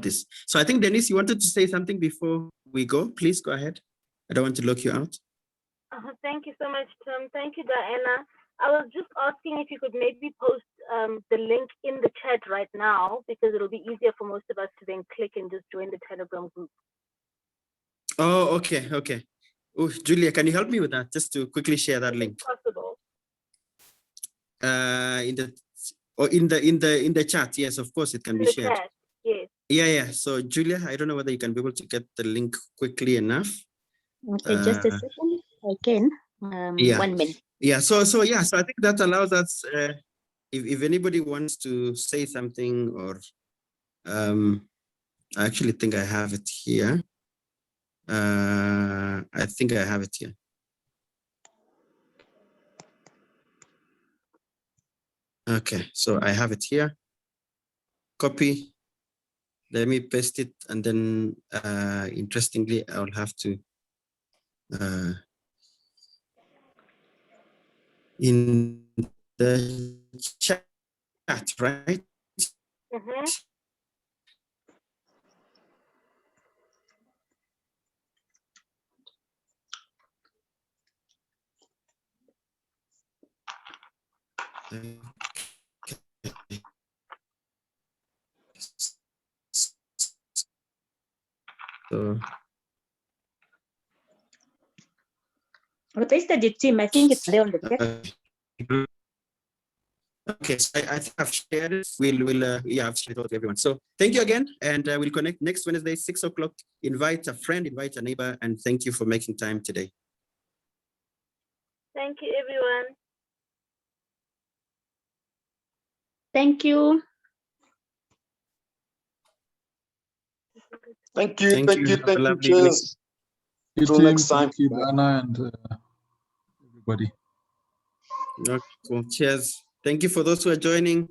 this. So I think, Denise, you wanted to say something before we go. Please go ahead. I don't want to lock you out. Thank you so much, Tim. Thank you, Diana. I was just asking if you could maybe post the link in the chat right now, because it'll be easier for most of us to then click and just join the Telegram group. Oh, okay, okay. Oh, Julia, can you help me with that? Just to quickly share that link. Possible. In the chat. Yes, of course, it can be shared. Chat, yes. Yeah. So Julia, I don't know whether you can be able to get the link quickly enough. Okay, just a second. I can. Yeah. 1 minute. Yeah. So I think that allows us, if anybody wants to say something, or I actually think I have it here. I think I have it here. Okay, so I have it here. Copy. Let me paste it, and then interestingly, I'll have to in the chat, right? Mm-hmm. So I pasted it, Tim. I think it's there on the chat. okay, so I think I've shared it. I've shared it with everyone. So thank you again, and we'll connect next Wednesday, 6 o'clock. Invite a friend, invite a neighbor, and thank you for making time today. Thank you, everyone. Thank you. Thank you. Thank you. Have a lovely evening. Cheers. Till next time. Thank you, Diana, and everybody. Okay, cool. Cheers. Thank you for those who are joining.